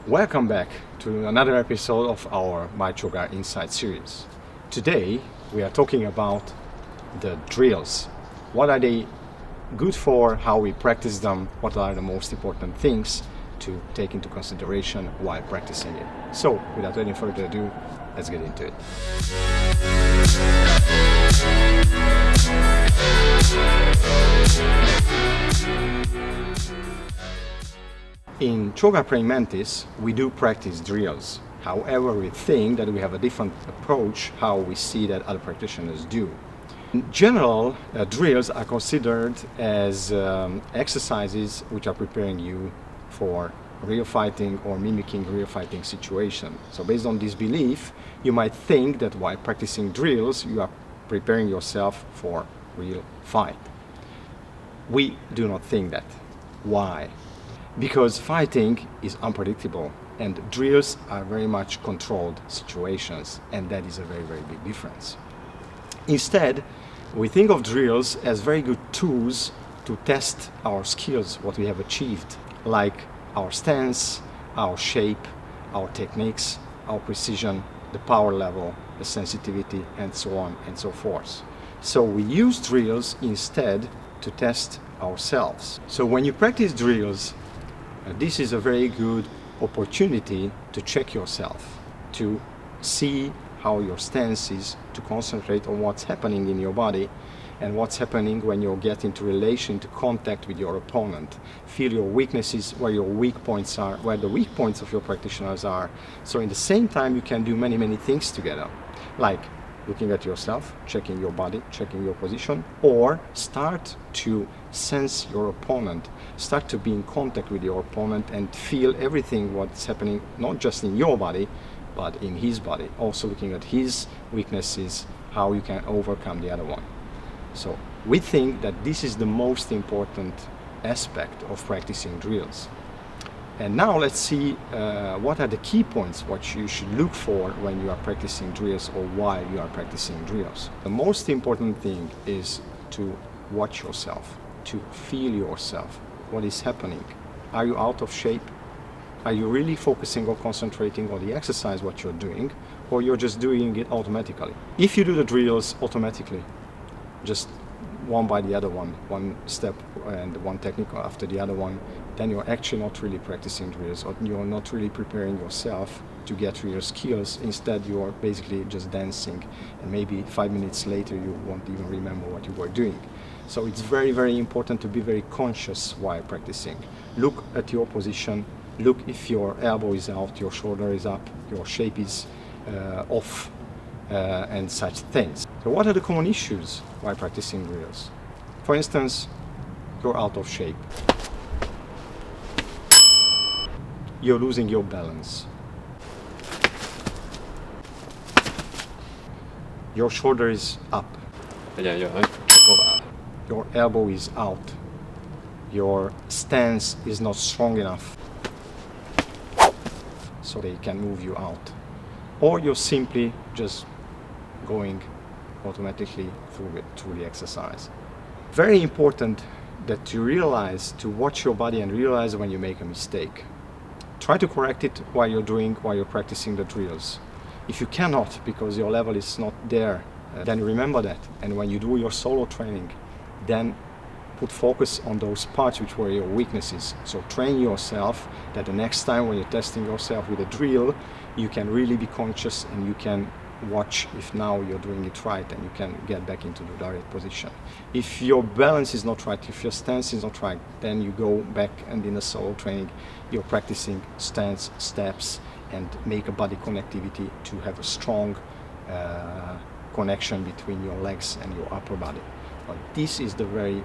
Welcome back to another episode of our MyChowGar Insight series. Today we are talking about the drills. What are they good for, how we practice them, what are the most important things to take into consideration while practicing it. So without any further ado, let's get into it. In Chow Gar Praying Mantis, we do practice drills. However, we think that we have a different approach how we see that other practitioners do. In general, drills are considered as exercises which are preparing you for real fighting or mimicking real fighting situation. So based on this belief, you might think that while practicing drills, you are preparing yourself for real fight. We do not think that. Why? Because fighting is unpredictable and drills are very much controlled situations, and that is a very, very big difference. Instead, we think of drills as very good tools to test our skills, what we have achieved, like our stance, our shape, our techniques, our precision, the power level, the sensitivity, and so on and so forth. So we use drills instead to test ourselves. So when you practice drills, this is a very good opportunity to check yourself, to see how your stance is, to concentrate on what's happening in your body and what's happening when you get into relation, to contact with your opponent. Feel your weaknesses, where your weak points are, where the weak points of your practitioners are. So in the same time, you can do many, many things together, like looking at yourself, checking your body, checking your position, or start to sense your opponent, start to be in contact with your opponent and feel everything what's happening, not just in your body, but in his body. Also looking at his weaknesses, how you can overcome the other one. So we think that this is the most important aspect of practicing drills. And now let's see what are the key points what you should look for when you are practicing drills or while you are practicing drills. The most important thing is to watch yourself, to feel yourself. What is happening? Are you out of shape? Are you really focusing or concentrating on the exercise what you're doing, or you're just doing it automatically? If you do the drills automatically, just one by the other one step and one technique after the other one, then you're actually not really practicing drills, or you're not really preparing yourself to get real skills. Instead, you're basically just dancing, and maybe 5 minutes later you won't even remember what you were doing. So it's very, very important to be very conscious while practicing. Look at your position, look if your elbow is out, your shoulder is up, your shape is off, and such things. So what are the common issues while practicing drills? For instance, you're out of shape. You're losing your balance. Your shoulder is up. Your elbow is out. Your stance is not strong enough so they can move you out. Or you're simply just going automatically through the exercise. Very important that you realize to watch your body and realize when you make a mistake. Try to correct it while you're practicing the drills. If you cannot because your level is not there, then remember that. And when you do your solo training, then put focus on those parts which were your weaknesses. So train yourself that the next time when you're testing yourself with a drill, you can really be conscious and you can watch if now you're doing it right and you can get back into the direct position. If your balance is not right, if your stance is not right, then you go back and in the solo training you're practicing stance, steps, and make a body connectivity to have a strong connection between your legs and your upper body. But this is the very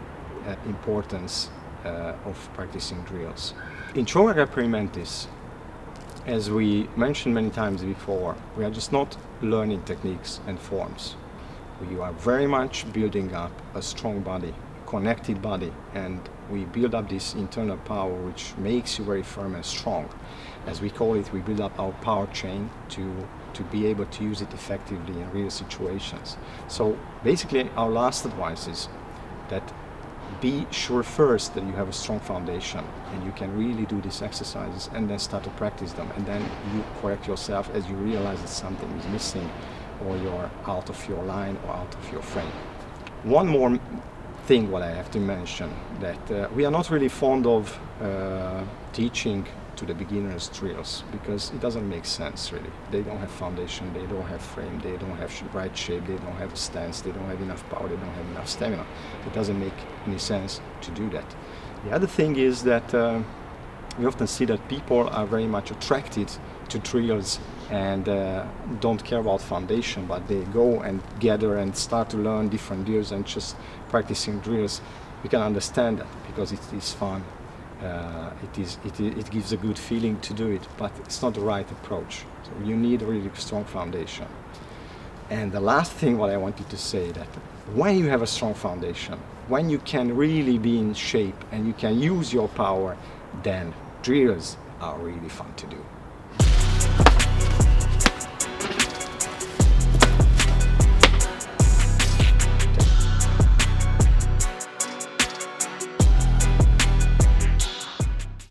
importance of practicing drills. In Chow Gar Praying Mantis, as we mentioned many times before, we are just not learning techniques and forms. We are very much building up a strong body, connected body, and we build up this internal power which makes you very firm and strong. As we call it, we build up our power chain to be able to use it effectively in real situations. So basically our last advice is that be sure first that you have a strong foundation and you can really do these exercises, and then start to practice them, and then you correct yourself as you realize that something is missing or you're out of your line or out of your frame. One more thing what I have to mention, that we are not really fond of teaching to the beginners drills, because it doesn't make sense really. They don't have foundation, they don't have frame, they don't have right shape, they don't have a stance, they don't have enough power, they don't have enough stamina. It doesn't make any sense to do that. The other thing is that we often see that people are very much attracted to drills and don't care about foundation, but they go and gather and start to learn different drills and just practicing drills. We can understand that because it is fun. It gives a good feeling to do it, but it's not the right approach. So you need a really strong foundation. And the last thing what I wanted to say, that when you have a strong foundation, when you can really be in shape and you can use your power, then drills are really fun to do.